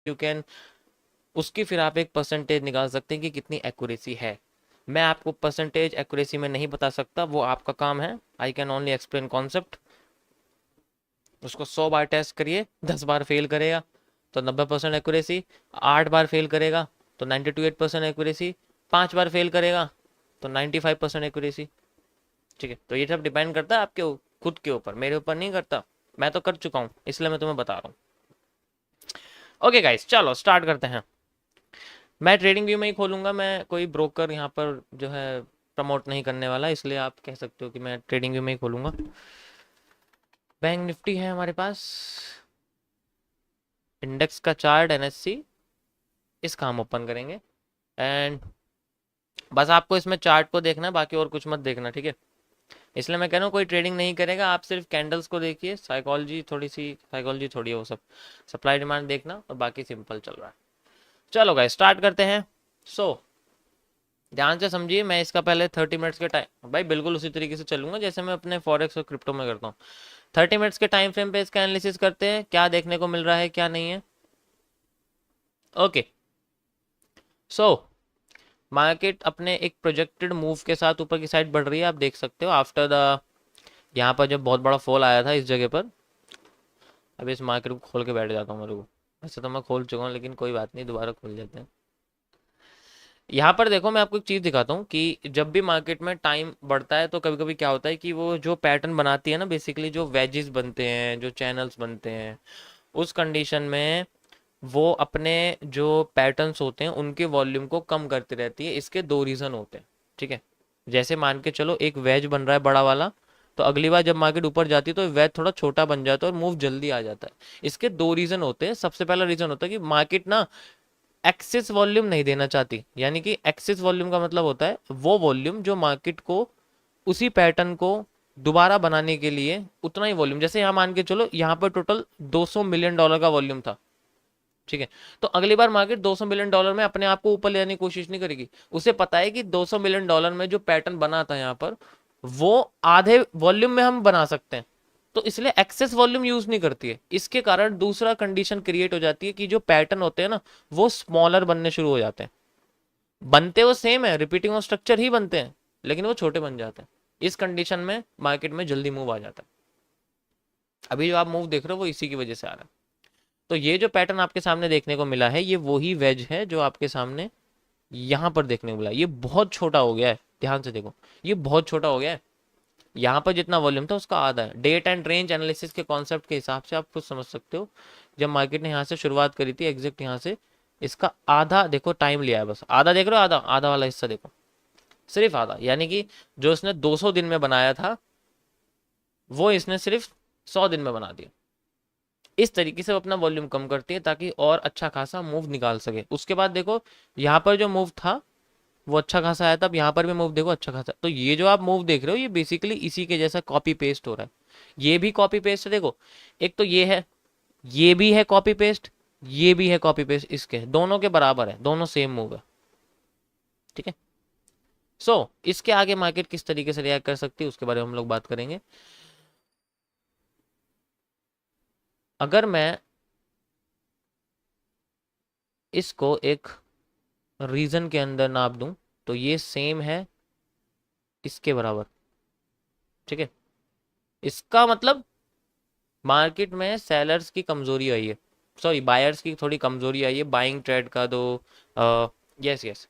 You can, उसकी फिर आप एक परसेंटेज निकाल सकते हैं कि कितनी एक्यूरेसी है। मैं आपको परसेंटेज एक्यूरेसी में नहीं बता सकता, वो आपका काम है। I can only explain concept. उसको 100 बार टेस्ट करिए, 10 बार फेल करेगा तो 90% एक्यूरेसी, 8 बार फेल करेगा तो 92% एक्यूरेसी, 5 बार फेल करेगा तो 95% एक्यूरेसी। ठीक है, तो ये सब डिपेंड करता है आपके खुद के ऊपर, मेरे ऊपर नहीं करता। मैं तो कर चुका हूँ इसलिए मैं तुम्हें बता रहा हूँ। ओके गाइस, चलो स्टार्ट करते हैं। मैं ट्रेडिंग व्यू में ही खोलूंगा, मैं कोई ब्रोकर यहाँ पर जो है प्रमोट नहीं करने वाला, इसलिए आप कह सकते हो कि मैं ट्रेडिंग व्यू में ही खोलूंगा। बैंक निफ्टी है हमारे पास, इंडेक्स का चार्ट एनएससी, इसका हम ओपन करेंगे। एंड बस आपको इसमें चार्ट को देखना है, बाकी और कुछ मत देखना, ठीक है। इसलिए मैं कह रहा हूँ कोई ट्रेडिंग नहीं करेगा, आप सिर्फ कैंडल्स को देखिए, साइकोलॉजी थोड़ी सी, साइकोलॉजी थोड़ी है वो सब, सप्लाई डिमांड देखना और बाकी सिंपल चल रहा है। चलो गाइस स्टार्ट करते हैं। सो ध्यान से समझिए, मैं इसका पहले 30 मिनट्स के टाइम, भाई बिल्कुल उसी तरीके से चलूंगा जैसे मैं अपने फॉरेक्स और क्रिप्टो में करता हूँ। 30 मिनट्स के टाइम फ्रेम पे इसका एनालिसिस करते हैं, क्या देखने को मिल रहा है क्या नहीं है। ओके, सो मार्केट अपने एक प्रोजेक्टेड मूव के साथ ऊपर की साइड बढ़ रही है, आप देख सकते हो। आफ्टर द, यहाँ पर जब बहुत बड़ा फॉल आया था इस जगह पर, अभी इस मार्केट को खोल के बैठ जाता हूँ मेरे को, वैसे तो मैं खोल चुका हूँ लेकिन कोई बात नहीं, दोबारा खोल जाते हैं। यहाँ पर देखो मैं आपको एक चीज़ दिखाता हूँ कि जब भी मार्केट में टाइम बढ़ता है तो कभी कभी क्या होता है कि वो जो पैटर्न बनाती है ना, बेसिकली जो वेजेस बनते हैं, जो चैनल्स बनते हैं, उस कंडीशन में वो अपने जो पैटर्न्स होते हैं उनके वॉल्यूम को कम करती रहती है। इसके दो रीज़न होते हैं, ठीक है। जैसे मान के चलो एक वेज बन रहा है बड़ा वाला, तो अगली बार जब मार्केट ऊपर जाती है तो वेज थोड़ा छोटा बन जाता है और मूव जल्दी आ जाता है। इसके दो रीज़न होते हैं। सबसे पहला रीज़न होता है कि मार्केट ना एक्सेस वॉल्यूम नहीं देना चाहती, यानी कि एक्सेस वॉल्यूम का मतलब होता है वो वॉल्यूम जो मार्केट को उसी पैटर्न को दोबारा बनाने के लिए उतना ही वॉल्यूम, जैसे यहाँ मान के चलो यहाँ पर टोटल 200 मिलियन डॉलर का वॉल्यूम था, ठीक है। तो अगली बार मार्केट 200 मिलियन डॉलर में अपने आप को ऊपर ले जाने की कोशिश नहीं करेगी। उसे पता है कि 200 मिलियन डॉलर में जो पैटर्न बना था यहाँ पर, वो आधे वॉल्यूम में हम बना सकते हैं, तो इसलिए एक्सेस वॉल्यूम यूज नहीं करती है। इसके कारण दूसरा कंडीशन क्रिएट हो जाती है कि जो पैटर्न होते हैं ना, वो स्मॉलर बनने शुरू हो जाते हैं। बनते वो सेम है, रिपीटिंग ऑफ स्ट्रक्चर ही बनते हैं, लेकिन वो छोटे बन जाते हैं। इस कंडीशन में मार्केट में जल्दी मूव आ जाता है। अभी जो आप मूव देख रहे हो वो इसी की वजह से आ रहा है। तो ये जो पैटर्न आपके सामने देखने को मिला है, ये वही वेज है जो आपके सामने यहां पर देखने को मिला। ये बहुत छोटा हो गया है, ध्यान से देखो, ये बहुत छोटा हो गया है। यहाँ पर जितना वॉल्यूम था उसका आधा है। डेट एंड रेंज एनालिसिस के कॉन्सेप्ट के हिसाब से आप खुद समझ सकते हो, जब मार्केट ने यहाँ से शुरुआत करी थी एग्जैक्ट यहाँ से, इसका आधा देखो टाइम लिया है, बस आधा देख रहे हो, आधा आधा वाला हिस्सा देखो, सिर्फ आधा। यानी कि जो इसने 200 दिन में बनाया था वो इसने सिर्फ 100 दिन में बना दिया। इस तरीके से वो अपना वॉल्यूम कम करती है ताकि और अच्छा खासा मूव निकाल सके। उसके बाद देखो यहाँ पर जो मूव था वो अच्छा खासा आया, तब यहाँ पर भी मूव देखो अच्छा खासा। तो ये जो आप मूव देख रहे हो ये बेसिकली इसी के जैसा कॉपी पेस्ट हो रहा है। ये भी कॉपी पेस्ट है, देखो एक तो ये है, ये भी है कॉपी पेस्ट, ये भी है कॉपी पेस्ट, इसके दोनों के बराबर है, दोनों सेम मूव है, ठीक है। सो इसके आगे मार्केट किस तरीके से रिएक्ट कर सकती है उसके बारे में हम लोग बात करेंगे। अगर मैं इसको एक रीजन के अंदर नाप दूं तो ये सेम है इसके बराबर, ठीक है। इसका मतलब मार्केट में सेलर्स की कमजोरी आई है, सॉरी बायर्स की थोड़ी कमजोरी आई है। बाइंग ट्रेंड का दो, यस यस,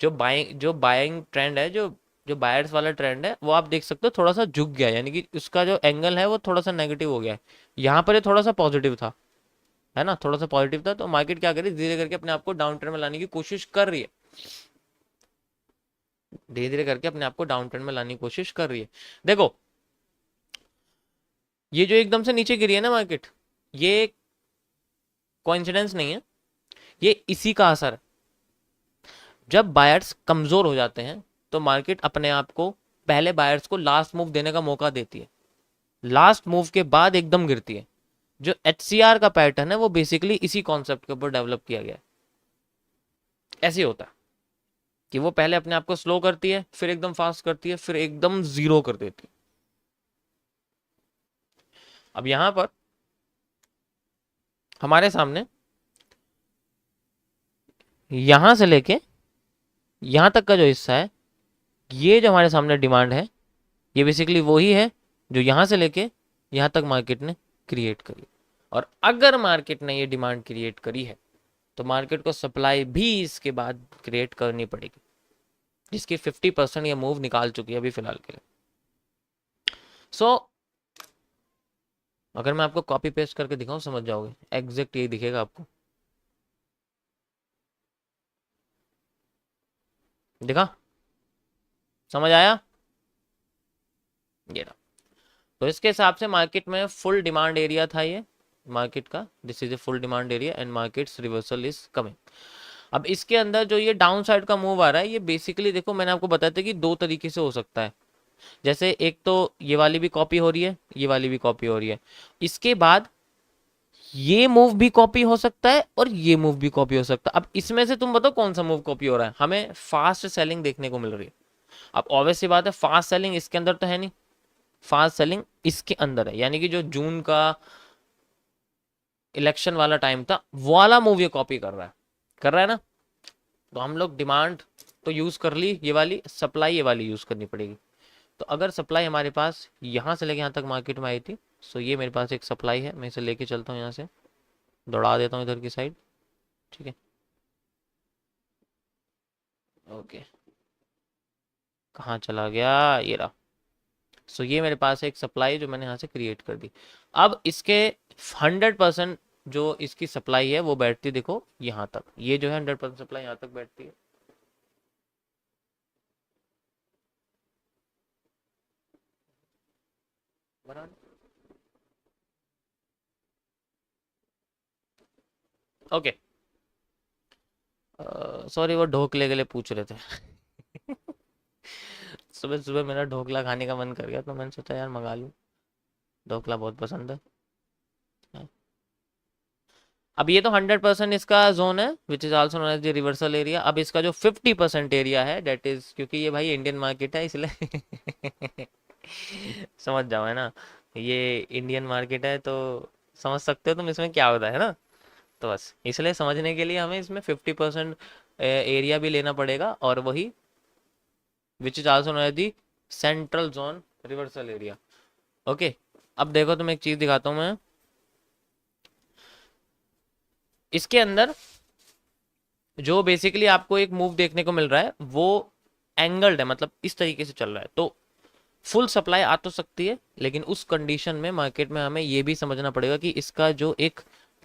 जो बाइंग ट्रेंड है, जो जो बायर्स वाला ट्रेंड है वो आप देख सकते हो थोड़ा सा झुक गया है, यानी कि उसका जो एंगल है वो थोड़ा सा नेगेटिव हो गया है। यहाँ पर ये थोड़ा सा पॉजिटिव था, है ना, थोड़ा सा पॉजिटिव था। तो मार्केट क्या करे, धीरे करके अपने आप को डाउन ट्रेंड में लाने की कोशिश कर रही है, धीरे धीरे करके अपने आप को डाउन ट्रेंड में लाने की कोशिश कर रही है। देखो ये जो एकदम से नीचे गिरी है ना मार्केट, ये कोइंसिडेंस नहीं है, ये इसी का असर है। जब बायर्स कमजोर हो जाते हैं तो मार्केट अपने आप को, पहले बायर्स को लास्ट मूव देने का मौका देती है, लास्ट मूव के बाद एकदम गिरती है। जो एचसीआर का पैटर्न है वो बेसिकली इसी कॉन्सेप्ट के ऊपर डेवलप किया गया है। ऐसे ही होता है कि वो पहले अपने आप को स्लो करती है, फिर एकदम फास्ट करती है, फिर एकदम जीरो कर देती है। अब यहां पर हमारे सामने यहां से लेके यहां तक का जो हिस्सा है, ये जो हमारे सामने डिमांड है, ये बेसिकली वही है जो यहां से लेके यहां तक मार्केट ने क्रिएट करी। और अगर मार्केट ने ये डिमांड क्रिएट करी है तो मार्केट को सप्लाई भी इसके बाद क्रिएट करनी पड़ेगी, जिसकी 50% ये मूव निकाल चुकी है अभी फिलहाल के लिए। सो अगर मैं आपको कॉपी पेस्ट करके दिखाऊं समझ जाओगे, एग्जैक्ट यही दिखेगा आपको। दिखा? समझ आया? ये रहा। तो इसके हिसाब से मार्केट में फुल डिमांड एरिया था ये मार्केट का, this is a full demand area and markets reversal is coming. अब इसके अंदर जो ये डाउन साइड का मूव आ रहा है, ये बेसिकली देखो मैंने आपको बताया था कि दो तरीके से हो सकता है। जैसे एक तो ये वाली भी कॉपी हो रही है, ये वाली भी कॉपी हो रही है, इसके बाद ये मूव भी कॉपी हो सकता है और ये मूव भी कॉपी हो सकता है। अब इसमें से तुम बताओ कौन सा मूव कॉपी हो रहा है? हमें फास्ट सेलिंग देखने को मिल रही है। अब ऑब्वियस सी बात है, फास्ट सेलिंग इसके अंदर तो है नहीं, फास्ट सेलिंग इसके अंदर है, यानी कि जो जून का इलेक्शन वाला टाइम था वो वाला मूव ये कॉपी कर रहा है ना। तो हम लोग डिमांड तो यूज कर ली, ये वाली सप्लाई ये वाली यूज करनी पड़ेगी। तो अगर सप्लाई हमारे पास यहाँ से लेके यहाँ तक मार्केट में आई थी, सो ये मेरे पास एक सप्लाई है, मैं इसे लेके चलता हूँ, यहाँ से दौड़ा देता हूँ इधर की साइड, ठीक है। ओके, कहाँ चला गया? ये रहा। सो ये मेरे पास एक सप्लाई जो मैंने यहाँ से क्रिएट कर दी। अब इसके 100% जो इसकी सप्लाई है वो बैठती है, देखो यहाँ तक, ये जो है 100% सप्लाई यहाँ तक बैठती है। ओके, सॉरी वो ढोकले के लिए पूछ रहे थे। सुबह सुबह मेरा ढोकला खाने का मन कर गया तो मैंने सोचा यार मंगा लूँ, ढोकला बहुत पसंद है। अब ये तो 100% इसका जोन है which is also known as the reversal area. अब इसका जो 50% एरिया है डेट इज, क्योंकि ये भाई इंडियन मार्केट है इसलिए समझ जाओ, है ना, ये इंडियन मार्केट है तो समझ सकते हो तुम इसमें क्या होता है ना। तो बस इसलिए समझने के लिए हमें इसमें 50% एरिया भी लेना पड़ेगा, और वही which is also known as the central zone reversal area. Okay, अब देखो तुम एक चीज दिखाता हूँ मैं। इसके अंदर जो बेसिकली आपको एक मूव देखने को मिल रहा है वो एंगल्ड है, मतलब इस तरीके से चल रहा है। तो फुल सप्लाई आ तो सकती है, लेकिन उस कंडीशन में मार्केट में हमें ये भी समझना पड़ेगा कि इसका जो एक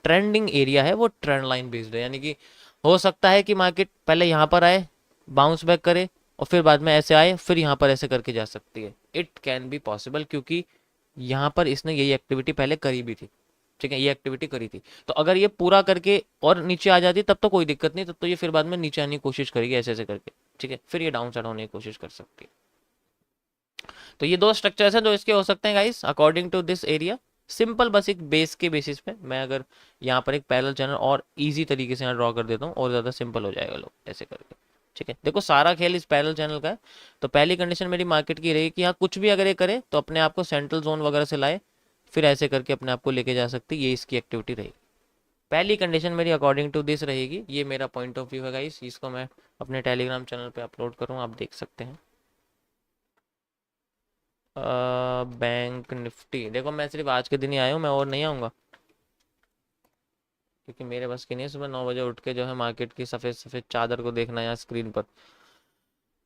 ट्रेंडिंग एरिया है वो ट्रेंड लाइन बेस्ड है, यानी कि हो सकता है कि मार्केट पहले यहाँ पर आए, बाउंस बैक करे, और फिर बाद में ऐसे आए, फिर यहाँ पर ऐसे करके जा सकती है। इट कैन बी पॉसिबल, क्योंकि यहाँ पर इसने यही एक्टिविटी पहले करी भी थी, ठीक है, ये एक्टिविटी करी थी। तो अगर ये पूरा करके और नीचे आ जाती तब तो कोई दिक्कत नहीं, तब तो ये फिर बाद में नीचे आने की कोशिश करेगी ऐसे ऐसे करके, ठीक है, फिर ये डाउन साइड होने की कोशिश कर सकती है। तो ये दो स्ट्रक्चर्स हैं जो इसके हो सकते हैं guys according to this area. Simple, बस एक बेस के बेसिस पे मैं अगर यहाँ पर एक पैरेलल चैनल और इजी तरीके से यहाँ ड्रॉ कर देता हूँ और ज़्यादा सिंपल हो जाएगा लोग ऐसे करके, ठीक है। देखो सारा खेल इस पैरेलल चैनल का है। तो पहली कंडीशन मेरी मार्केट की रहेगी कि यहाँ कुछ भी अगर ये करे तो अपने आप को सेंट्रल जोन वगैरह से लाए, फिर ऐसे करके अपने आप को लेके जा सकती, ये इसकी एक्टिविटी रहेगी। पहली कंडीशन मेरी अकॉर्डिंग टू दिस रहेगी, ये मेरा पॉइंट ऑफ व्यू है गाइस, इसको मैं अपने टेलीग्राम चैनल पे अपलोड करूँ, आप देख सकते हैं। बैंक निफ्टी देखो, मैं सिर्फ आज के दिन ही आया हूँ, मैं और नहीं आऊँगा, क्योंकि मेरे बस की नहीं है सुबह 9 बजे उठ के जो है मार्केट की सफ़ेद सफ़ेद चादर को देखना यहाँ स्क्रीन पर।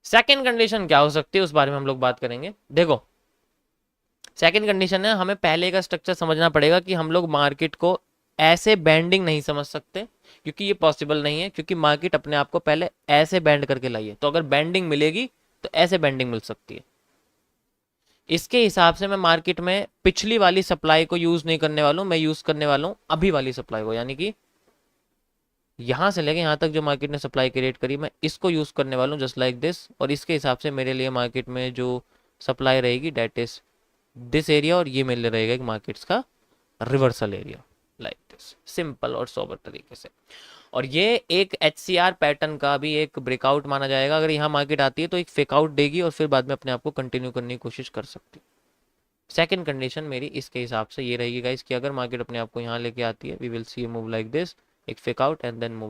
सेकंड कंडीशन क्या हो सकती है उस बारे में हम लोग बात करेंगे। देखो सेकंड कंडीशन है, हमें पहले का स्ट्रक्चर समझना पड़ेगा कि हम लोग मार्केट को ऐसे बैंडिंग नहीं समझ सकते, क्योंकि ये पॉसिबल नहीं है, क्योंकि मार्केट अपने आप को पहले ऐसे बैंड करके लाई है। तो अगर बैंडिंग मिलेगी तो ऐसे बैंडिंग मिल सकती है। इसके हिसाब से मैं मार्केट में पिछली वाली सप्लाई को यूज नहीं करने वाला हूं, मैं यूज करने वाला हूं अभी वाली सप्लाई को, यानी कि यहां से लेके यहां तक जो मार्केट ने सप्लाई क्रिएट करी मैं इसको यूज करने वाला हूं जस्ट लाइक दिस। और इसके हिसाब से मेरे लिए मार्केट में जो सप्लाई रहेगी डेट इज दिस एरिया, और ये मेरे लिए रहेगा एक मार्केट्स का reversal area like this, simple और सोबर तरीके से। और ये एक HCR पैटर्न का भी एक ब्रेकआउट माना जाएगा। अगर यहाँ मार्केट आती है तो एक फेकआउट देगी और फिर बाद में अपने आप को कंटिन्यू करने की कोशिश कर सकती है। सेकंड कंडीशन मेरी इसके हिसाब से ये रहेगी गाइस कि अगर मार्केट अपने आप को यहाँ लेके आती है, we will see move like this, एक फेकआउट एंड देन मूव